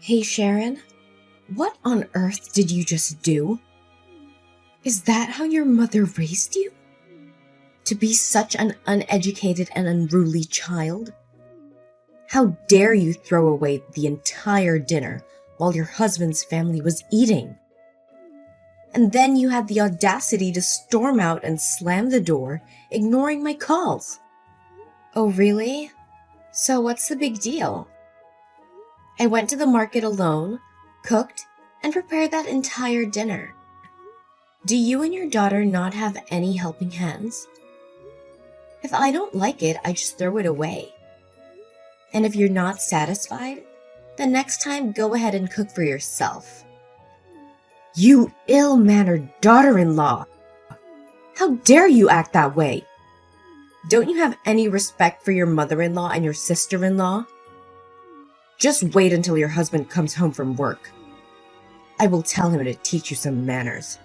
Hey Sharon, what on earth did you just do? Is that how your mother raised you? To be such an uneducated and unruly child? How dare you throw away the entire dinner while your husband's family was eating? And then you had the audacity to storm out and slam the door, ignoring my calls. Oh really? So what's the big deal? I went to the market alone, cooked, and prepared that entire dinner. Do you and your daughter not have any helping hands? If I don't like it, I just throw it away. And if you're not satisfied, then next time go ahead and cook for yourself. You ill-mannered daughter-in-law! How dare you act that way? Don't you have any respect for your mother-in-law and your sister-in-law? Just wait until your husband comes home from work. I will tell him to teach you some manners.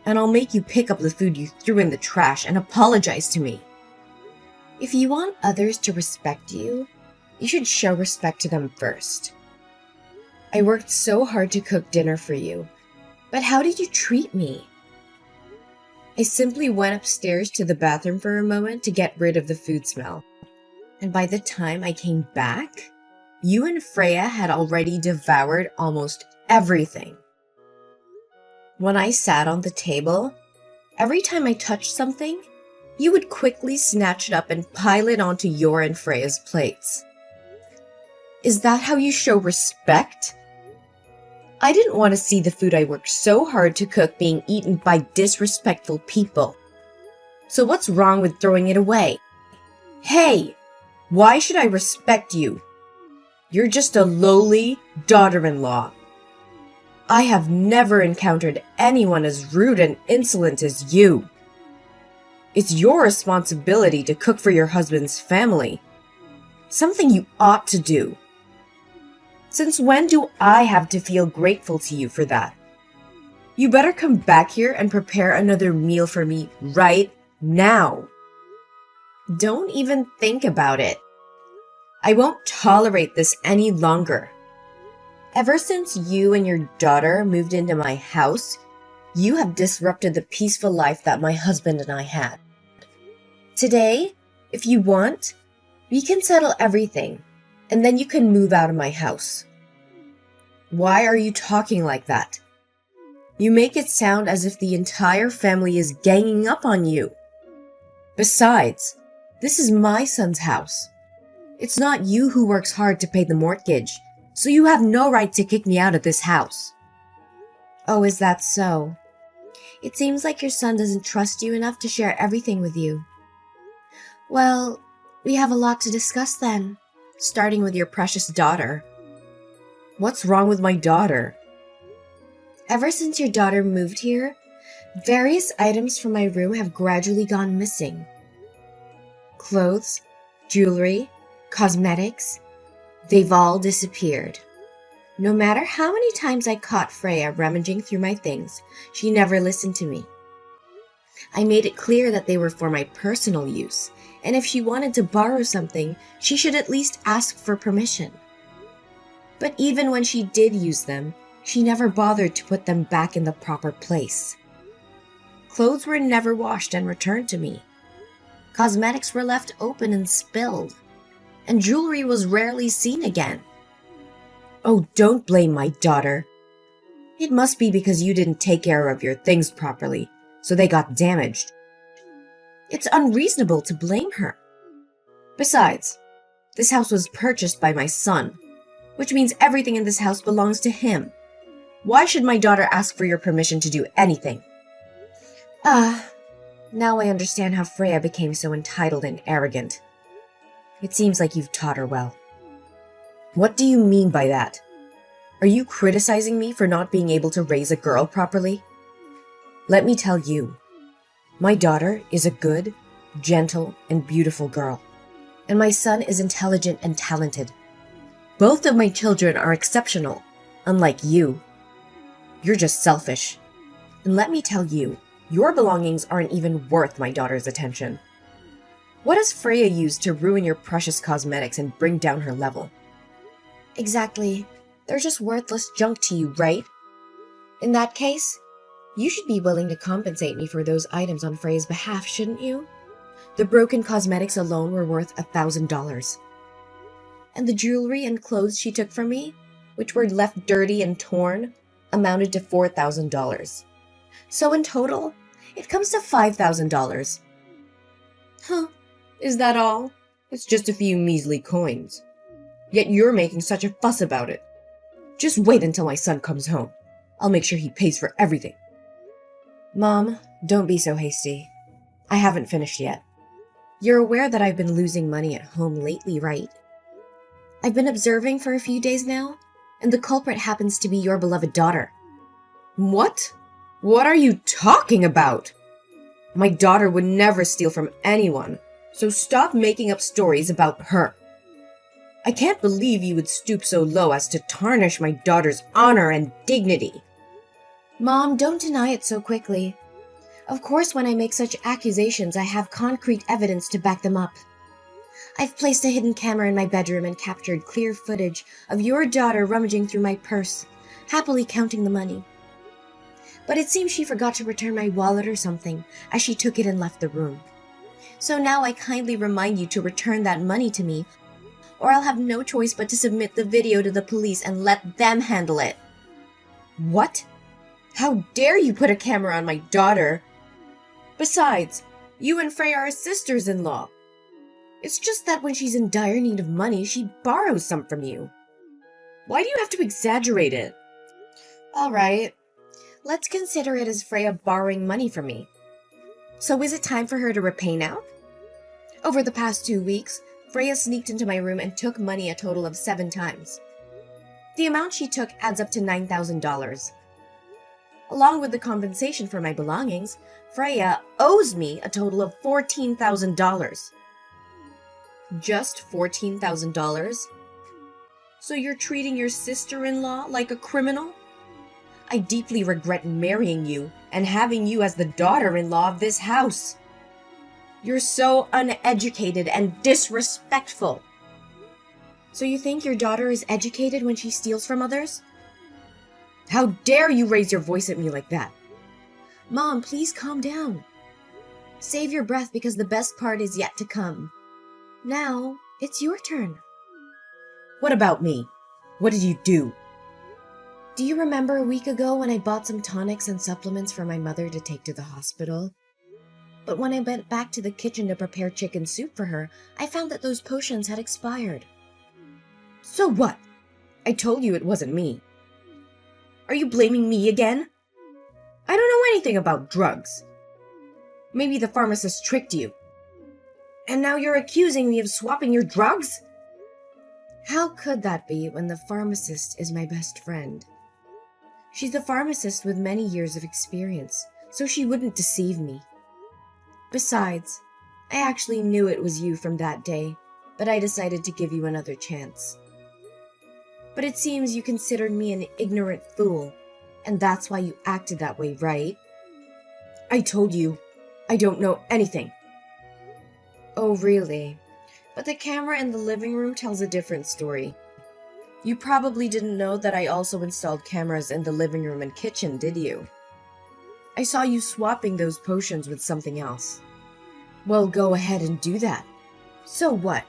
And I'll make you pick up the food you threw in the trash and apologize to me. If you want others to respect you, you should show respect to them first. I worked so hard to cook dinner for you, but how did you treat me? I simply went upstairs to the bathroom for a moment to get rid of the food smell. And by the time I came back, you and Freya had already devoured almost everything. When I sat on the table, every time I touched something, you would quickly snatch it up and pile it onto your and Freya's plates. Is that how you show respect? I didn't want to see the food I worked so hard to cook being eaten by disrespectful people. So what's wrong with throwing it away? Hey, why should I respect you? You're just a lowly daughter-in-law. I have never encountered anyone as rude and insolent as you. It's your responsibility to cook for your husband's family. Something you ought to do. Since when do I have to feel grateful to you for that? You better come back here and prepare another meal for me right now. Don't even think about it. I won't tolerate this any longer. Ever since you and your daughter moved into my house, you have disrupted the peaceful life that my husband and I had. Today, if you want, we can settle everything, and then you can move out of my house. Why are you talking like that? You make it sound as if the entire family is ganging up on you. Besides, this is my son's house. It's not you who works hard to pay the mortgage, so you have no right to kick me out of this house. Oh, is that so? It seems like your son doesn't trust you enough to share everything with you. Well, we have a lot to discuss then, starting with your precious daughter. What's wrong with my daughter? Ever since your daughter moved here, various items from my room have gradually gone missing. Clothes, jewelry, cosmetics, they've all disappeared. No matter how many times I caught Freya rummaging through my things, she never listened to me. I made it clear that they were for my personal use, and if she wanted to borrow something, she should at least ask for permission. But even when she did use them, she never bothered to put them back in the proper place. Clothes were never washed and returned to me. Cosmetics were left open and spilled, and jewelry was rarely seen again. Oh, don't blame my daughter. It must be because you didn't take care of your things properly, so they got damaged. It's unreasonable to blame her. Besides, this house was purchased by my son, which means everything in this house belongs to him. Why should my daughter ask for your permission to do anything? Now I understand how Freya became so entitled and arrogant. It seems like you've taught her well. What do you mean by that? Are you criticizing me for not being able to raise a girl properly? Let me tell you, my daughter is a good, gentle, and beautiful girl, and my son is intelligent and talented. Both of my children are exceptional, unlike you. You're just selfish. And let me tell you, your belongings aren't even worth my daughter's attention. What has Freya used to ruin your precious cosmetics and bring down her level? Exactly. They're just worthless junk to you, right? In that case, you should be willing to compensate me for those items on Freya's behalf, shouldn't you? The broken cosmetics alone were worth $1,000. And the jewelry and clothes she took from me, which were left dirty and torn, amounted to $4,000. So in total, it comes to $5,000. Huh, is that all? It's just a few measly coins. Yet you're making such a fuss about it. Just wait until my son comes home. I'll make sure he pays for everything. Mom, don't be so hasty. I haven't finished yet. You're aware that I've been losing money at home lately, right? I've been observing for a few days now, and the culprit happens to be your beloved daughter. What? What are you talking about? My daughter would never steal from anyone, so stop making up stories about her. I can't believe you would stoop so low as to tarnish my daughter's honor and dignity. Mom, don't deny it so quickly. Of course, when I make such accusations, I have concrete evidence to back them up. I've placed a hidden camera in my bedroom and captured clear footage of your daughter rummaging through my purse, happily counting the money. But it seems she forgot to return my wallet or something, as she took it and left the room. So now I kindly remind you to return that money to me, or I'll have no choice but to submit the video to the police and let them handle it. What? How dare you put a camera on my daughter? Besides, you and Freya are sisters-in-law. It's just that when she's in dire need of money, she borrows some from you. Why do you have to exaggerate it? All right, let's consider it as Freya borrowing money from me. So is it time for her to repay now? Over the past 2 weeks, Freya sneaked into my room and took money a total of 7 times. The amount she took adds up to $9,000. Along with the compensation for my belongings, Freya owes me a total of $14,000. Just $14,000? So you're treating your sister-in-law like a criminal? I deeply regret marrying you and having you as the daughter-in-law of this house. You're so uneducated and disrespectful. So you think your daughter is educated when she steals from others? How dare you raise your voice at me like that? Mom, please calm down. Save your breath because the best part is yet to come. Now, it's your turn. What about me? What did you do? Do you remember a week ago when I bought some tonics and supplements for my mother to take to the hospital? But when I went back to the kitchen to prepare chicken soup for her, I found that those potions had expired. So what? I told you it wasn't me. Are you blaming me again? I don't know anything about drugs. Maybe the pharmacist tricked you. And now you're accusing me of swapping your drugs? How could that be when the pharmacist is my best friend? She's a pharmacist with many years of experience, so she wouldn't deceive me. Besides, I actually knew it was you from that day, but I decided to give you another chance. But it seems you considered me an ignorant fool, and that's why you acted that way, right? I told you, I don't know anything. Oh, really? But the camera in the living room tells a different story. You probably didn't know that I also installed cameras in the living room and kitchen, did you? I saw you swapping those potions with something else. Well, go ahead and do that. So what?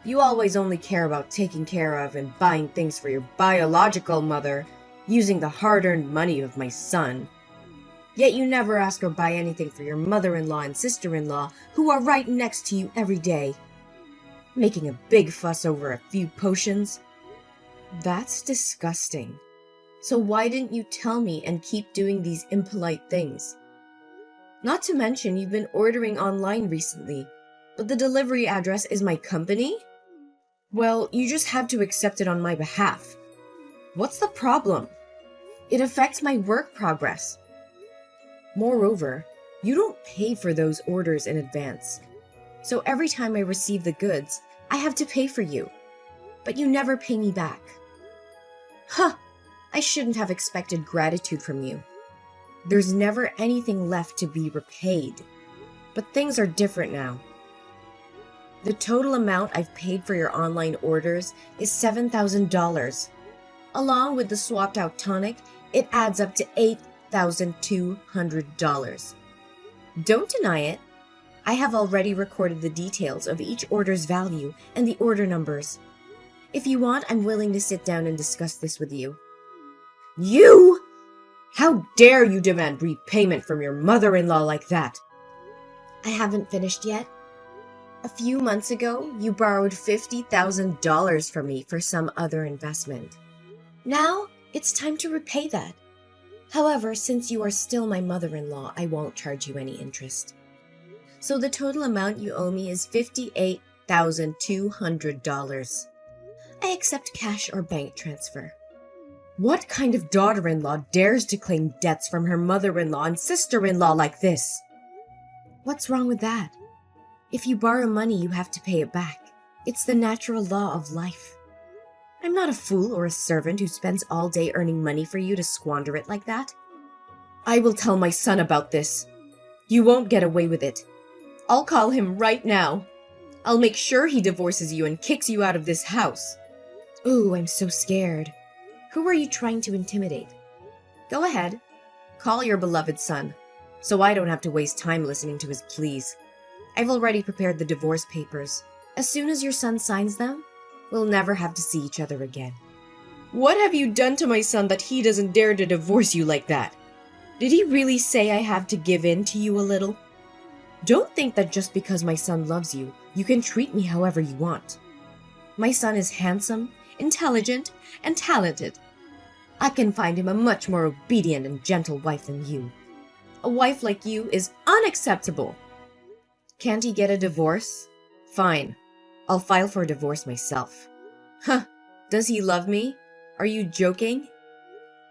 You always only care about taking care of and buying things for your biological mother, using the hard-earned money of my son. Yet you never ask or buy anything for your mother-in-law and sister-in-law, who are right next to you every day. Making a big fuss over a few potions? That's disgusting. So why didn't you tell me and keep doing these impolite things? Not to mention you've been ordering online recently, but the delivery address is my company? Well, you just have to accept it on my behalf. What's the problem? It affects my work progress. Moreover, you don't pay for those orders in advance. So every time I receive the goods, I have to pay for you. But you never pay me back. Huh! I shouldn't have expected gratitude from you. There's never anything left to be repaid. But things are different now. The total amount I've paid for your online orders is $7,000. Along with the swapped out tonic, it adds up to $8,200. Don't deny it. I have already recorded the details of each order's value and the order numbers. If you want, I'm willing to sit down and discuss this with you. You? How dare you demand repayment from your mother-in-law like that? I haven't finished yet. A few months ago, you borrowed $50,000 from me for some other investment. Now, it's time to repay that. However, since you are still my mother-in-law, I won't charge you any interest. So the total amount you owe me is $58,200. I accept cash or bank transfer. What kind of daughter-in-law dares to claim debts from her mother-in-law and sister-in-law like this? What's wrong with that? If you borrow money, you have to pay it back. It's the natural law of life. I'm not a fool or a servant who spends all day earning money for you to squander it like that. I will tell my son about this. You won't get away with it. I'll call him right now. I'll make sure he divorces you and kicks you out of this house. Ooh, I'm so scared. Who are you trying to intimidate? Go ahead. Call your beloved son, so I don't have to waste time listening to his pleas. I've already prepared the divorce papers. As soon as your son signs them, we'll never have to see each other again. What have you done to my son that he doesn't dare to divorce you like that? Did he really say I have to give in to you a little? Don't think that just because my son loves you, you can treat me however you want. My son is handsome, intelligent, and talented. I can find him a much more obedient and gentle wife than you. A wife like you is unacceptable. Can't he get a divorce? Fine. I'll file for a divorce myself. Huh. Does he love me? Are you joking?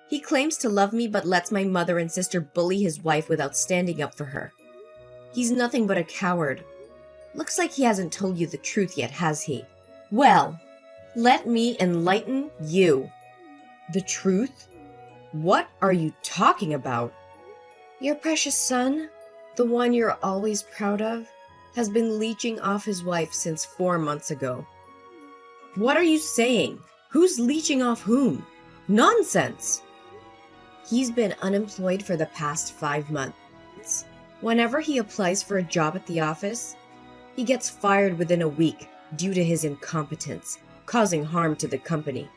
He claims to love me but lets my mother and sister bully his wife without standing up for her. He's nothing but a coward. Looks like he hasn't told you the truth yet, has he? Well, let me enlighten you. The truth? What are you talking about? Your precious son, the one you're always proud of, has been leeching off his wife since 4 months ago. What are you saying? Who's leeching off whom? Nonsense! He's been unemployed for the past 5 months. Whenever he applies for a job at the office, he gets fired within a week due to his incompetence, causing harm to the company.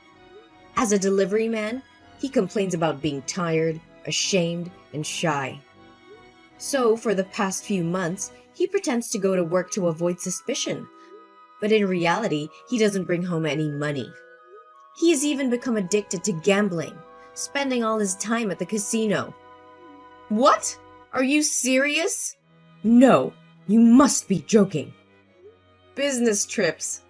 As a delivery man, he complains about being tired, ashamed, and shy. So, for the past few months, he pretends to go to work to avoid suspicion. But in reality, he doesn't bring home any money. He has even become addicted to gambling, spending all his time at the casino. What? Are you serious? No, you must be joking. Business trips.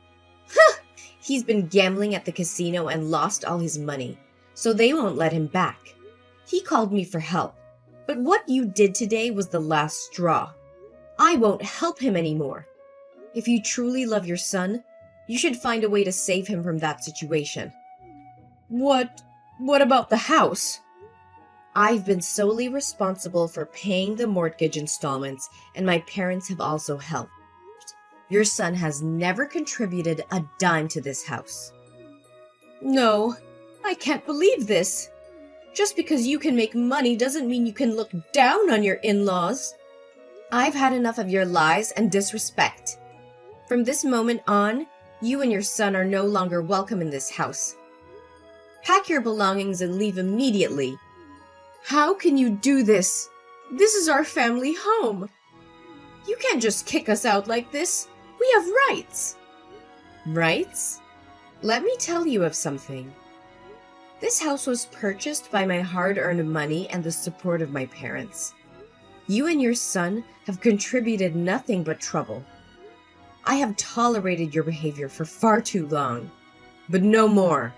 Huh! He's been gambling at the casino and lost all his money, so they won't let him back. He called me for help, but what you did today was the last straw. I won't help him anymore. If you truly love your son, you should find a way to save him from that situation. What about the house? I've been solely responsible for paying the mortgage installments, and my parents have also helped. Your son has never contributed a dime to this house. No, I can't believe this. Just because you can make money doesn't mean you can look down on your in-laws. I've had enough of your lies and disrespect. From this moment on, you and your son are no longer welcome in this house. Pack your belongings and leave immediately. How can you do this? This is our family home. You can't just kick us out like this. We have rights. Rights? Let me tell you of something. This house was purchased by my hard-earned money and the support of my parents. You and your son have contributed nothing but trouble. I have tolerated your behavior for far too long, but no more.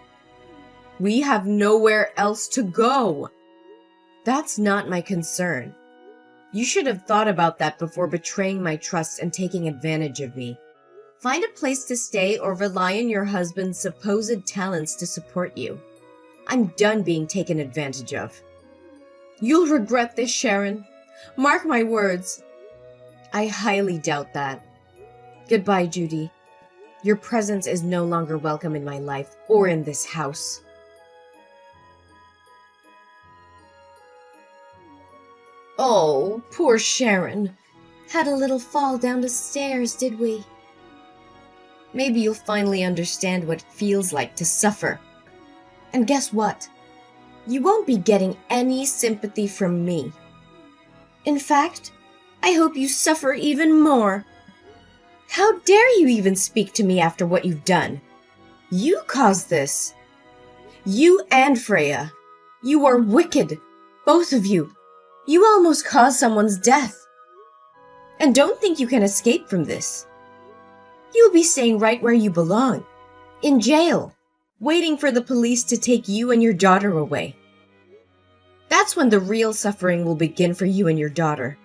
We have nowhere else to go. That's not my concern. You should have thought about that before betraying my trust and taking advantage of me. Find a place to stay or rely on your husband's supposed talents to support you. I'm done being taken advantage of. You'll regret this, Sharon. Mark my words. I highly doubt that. Goodbye, Judy. Your presence is no longer welcome in my life or in this house. Oh, poor Sharon. Had a little fall down the stairs, did we? Maybe you'll finally understand what it feels like to suffer. And guess what? You won't be getting any sympathy from me. In fact, I hope you suffer even more. How dare you even speak to me after what you've done? You caused this. You and Freya. You are wicked. Both of you. You almost caused someone's death. And don't think you can escape from this. You'll be staying right where you belong. In jail. Waiting for the police to take you and your daughter away. That's when the real suffering will begin for you and your daughter.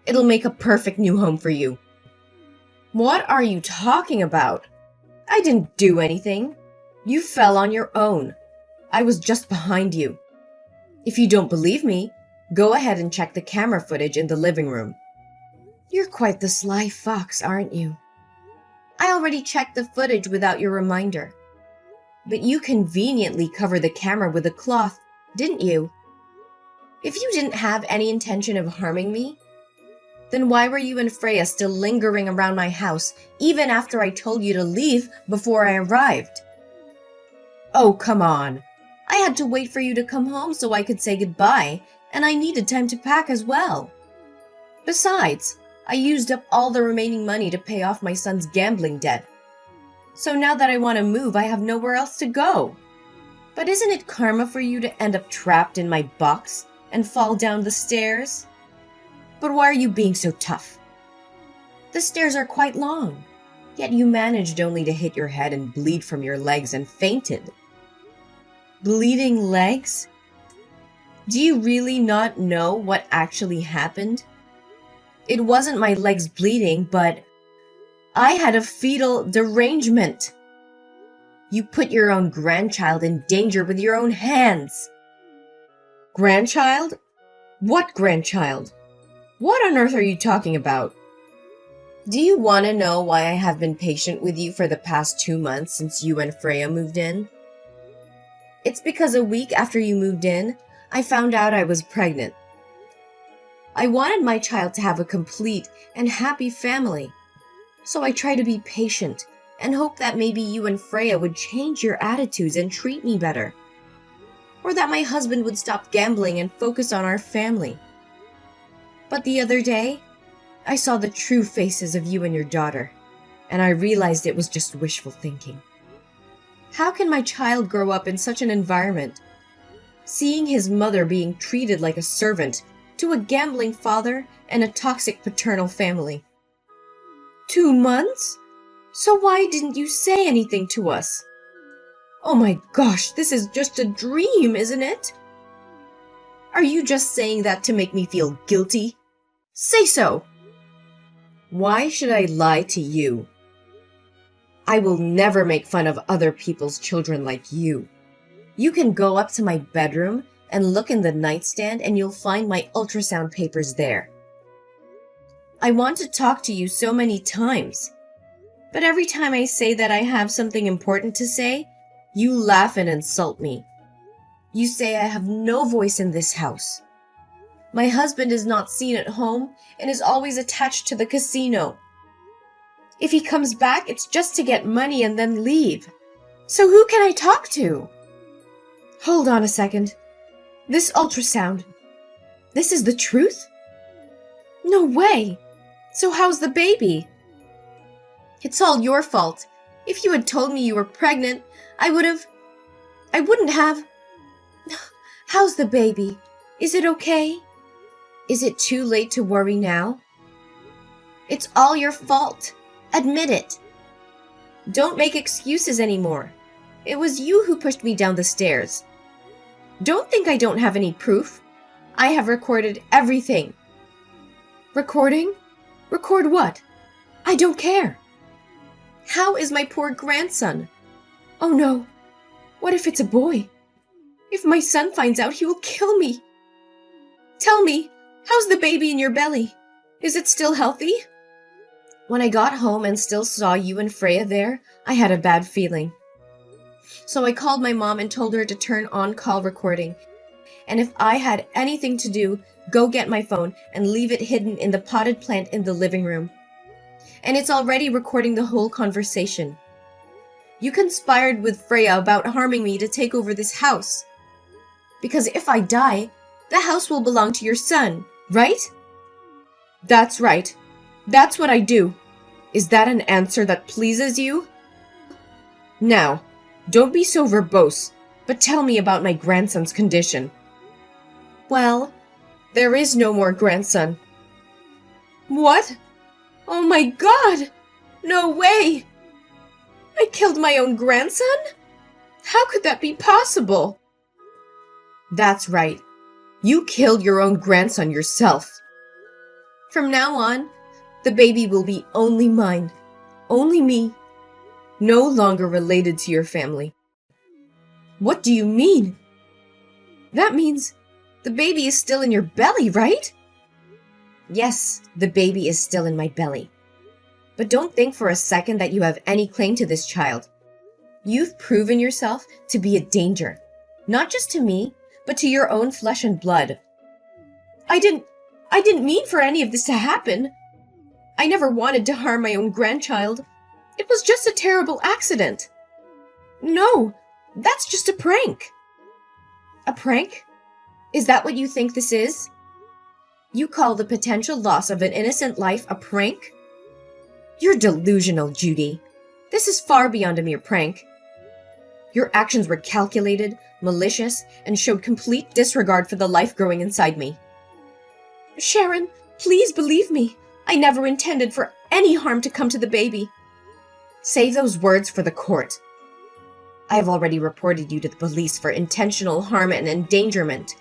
It'll make a perfect new home for you. What are you talking about? I didn't do anything. You fell on your own. I was just behind you. If you don't believe me, go ahead and check the camera footage in the living room. You're quite the sly fox, aren't you? I already checked the footage without your reminder. But you conveniently covered the camera with a cloth, didn't you? If you didn't have any intention of harming me, then why were you and Freya still lingering around my house even after I told you to leave before I arrived? Oh, come on. I had to wait for you to come home so I could say goodbye, and I needed time to pack as well. Besides, I used up all the remaining money to pay off my son's gambling debt. So now that I want to move, I have nowhere else to go. But isn't it karma for you to end up trapped in my box and fall down the stairs? But why are you being so tough? The stairs are quite long, yet you managed only to hit your head and bleed from your legs and fainted. Bleeding legs? Do you really not know what actually happened? It wasn't my legs bleeding, but I had a fetal derangement. You put your own grandchild in danger with your own hands. Grandchild? What grandchild? What on earth are you talking about? Do you want to know why I have been patient with you for the past 2 months since you and Freya moved in? It's because a week after you moved in, I found out I was pregnant. I wanted my child to have a complete and happy family, so I tried to be patient and hope that maybe you and Freya would change your attitudes and treat me better. Or that my husband would stop gambling and focus on our family. But the other day, I saw the true faces of you and your daughter, and I realized it was just wishful thinking. How can my child grow up in such an environment? Seeing his mother being treated like a servant to a gambling father and a toxic paternal family. 2 months? So why didn't you say anything to us? Oh my gosh, this is just a dream, isn't it? Are you just saying that to make me feel guilty? Say so! Why should I lie to you? I will never make fun of other people's children like you. You can go up to my bedroom and look in the nightstand and you'll find my ultrasound papers there. I want to talk to you so many times, but every time I say that I have something important to say, you laugh and insult me. You say I have no voice in this house. My husband is not seen at home and is always attached to the casino. If he comes back, it's just to get money and then leave. So who can I talk to? Hold on a second. This ultrasound. This is the truth? No way. So how's the baby? It's all your fault. If you had told me you were pregnant, I wouldn't have. How's the baby? Is it okay? Is it too late to worry now? It's all your fault. Admit it. Don't make excuses anymore. It was you who pushed me down the stairs. Don't think I don't have any proof. I have recorded everything. Recording? Record what? I don't care. How is my poor grandson? Oh no. What if it's a boy? If my son finds out, he will kill me. Tell me, how's the baby in your belly? Is it still healthy? When I got home and still saw you and Freya there, I had a bad feeling. So I called my mom and told her to turn on call recording And if I had anything to do, go get my phone and leave it hidden in the potted plant in the living room. And it's already recording the whole conversation. You conspired with Freya about harming me to take over this house. Because if I die, the house will belong to your son, right? That's right. That's what I do. Is that an answer that pleases you? Now, don't be so verbose, but tell me about my grandson's condition. Well, there is no more grandson. What? Oh my God! No way! I killed my own grandson? How could that be possible? That's right. You killed your own grandson yourself. From now on, the baby will be only mine. Only me. No longer related to your family. What do you mean? That means the baby is still in your belly, right? Yes, the baby is still in my belly. But don't think for a second that you have any claim to this child. You've proven yourself to be a danger, not just to me, but to your own flesh and blood. I didn't mean for any of this to happen. I never wanted to harm my own grandchild. It was just a terrible accident. No, that's just a prank. A prank? Is that what you think this is? You call the potential loss of an innocent life a prank? You're delusional, Judy. This is far beyond a mere prank. Your actions were calculated, malicious, and showed complete disregard for the life growing inside me. Sharon, please believe me. I never intended for any harm to come to the baby. Save those words for the court. I have already reported you to the police for intentional harm and endangerment.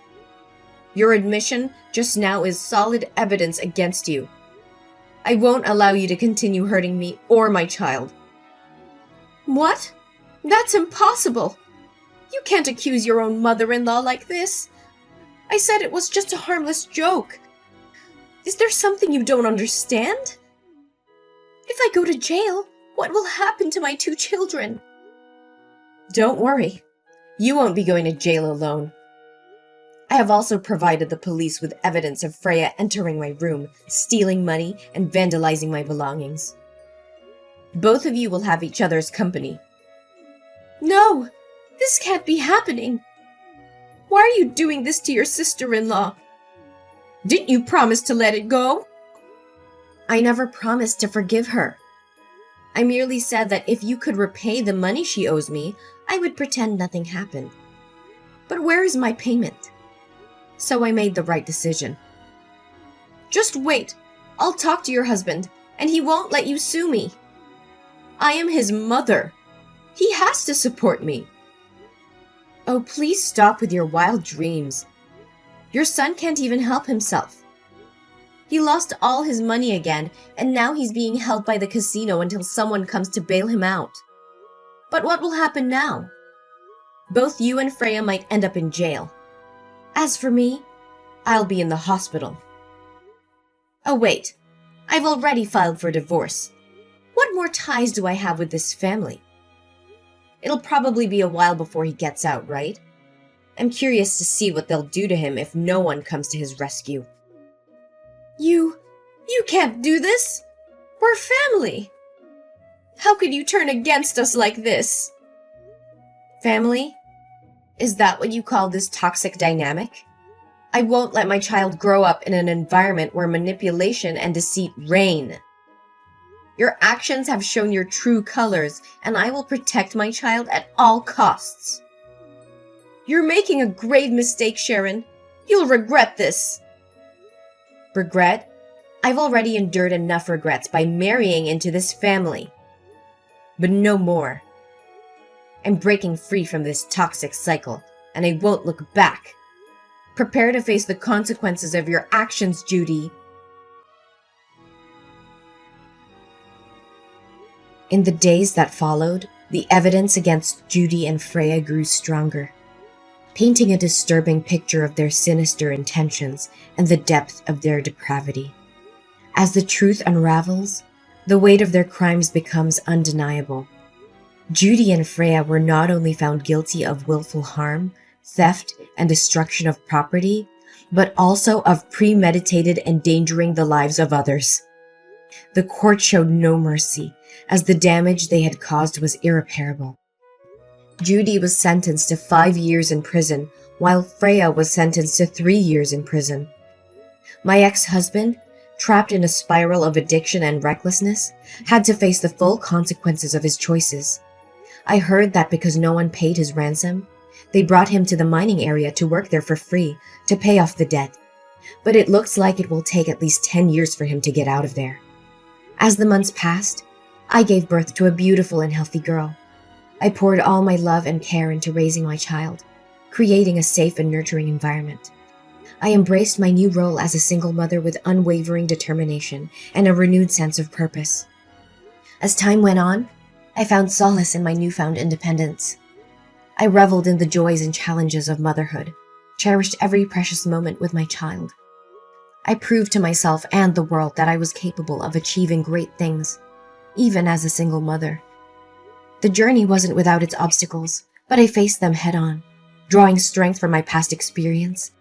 Your admission just now is solid evidence against you. I won't allow you to continue hurting me or my child. What? That's impossible. You can't accuse your own mother-in-law like this. I said it was just a harmless joke. Is there something you don't understand? If I go to jail, what will happen to my 2 children? Don't worry. You won't be going to jail alone. I have also provided the police with evidence of Freya entering my room, stealing money, and vandalizing my belongings. Both of you will have each other's company. No! This can't be happening! Why are you doing this to your sister-in-law? Didn't you promise to let it go? I never promised to forgive her. I merely said that if you could repay the money she owes me, I would pretend nothing happened. But where is my payment? So I made the right decision. Just wait. I'll talk to your husband, and he won't let you sue me. I am his mother. He has to support me. Oh, please stop with your wild dreams. Your son can't even help himself. He lost all his money again, and now he's being held by the casino until someone comes to bail him out. But what will happen now? Both you and Freya might end up in jail. As for me, I'll be in the hospital. Oh wait, I've already filed for divorce. What more ties do I have with this family? It'll probably be a while before he gets out, right? I'm curious to see what they'll do to him if no one comes to his rescue. You can't do this! We're family! How could you turn against us like this? Family? Is that what you call this toxic dynamic? I won't let my child grow up in an environment where manipulation and deceit reign. Your actions have shown your true colors, and I will protect my child at all costs. You're making a grave mistake, Sharon. You'll regret this. Regret? I've already endured enough regrets by marrying into this family. But no more. I'm breaking free from this toxic cycle, and I won't look back. Prepare to face the consequences of your actions, Judy. In the days that followed, the evidence against Judy and Freya grew stronger, painting a disturbing picture of their sinister intentions and the depth of their depravity. As the truth unravels, the weight of their crimes becomes undeniable. Judy and Freya were not only found guilty of willful harm, theft, and destruction of property, but also of premeditated endangering the lives of others. The court showed no mercy, as the damage they had caused was irreparable. Judy was sentenced to 5 years in prison, while Freya was sentenced to 3 years in prison. My ex-husband, trapped in a spiral of addiction and recklessness, had to face the full consequences of his choices. I heard that because no one paid his ransom, they brought him to the mining area to work there for free to pay off the debt. But it looks like it will take at least 10 years for him to get out of there. As the months passed, I gave birth to a beautiful and healthy girl. I poured all my love and care into raising my child, creating a safe and nurturing environment. I embraced my new role as a single mother with unwavering determination and a renewed sense of purpose. As time went on, I found solace in my newfound independence. I reveled in the joys and challenges of motherhood, cherished every precious moment with my child. I proved to myself and the world that I was capable of achieving great things, even as a single mother. The journey wasn't without its obstacles, but I faced them head-on, drawing strength from my past experience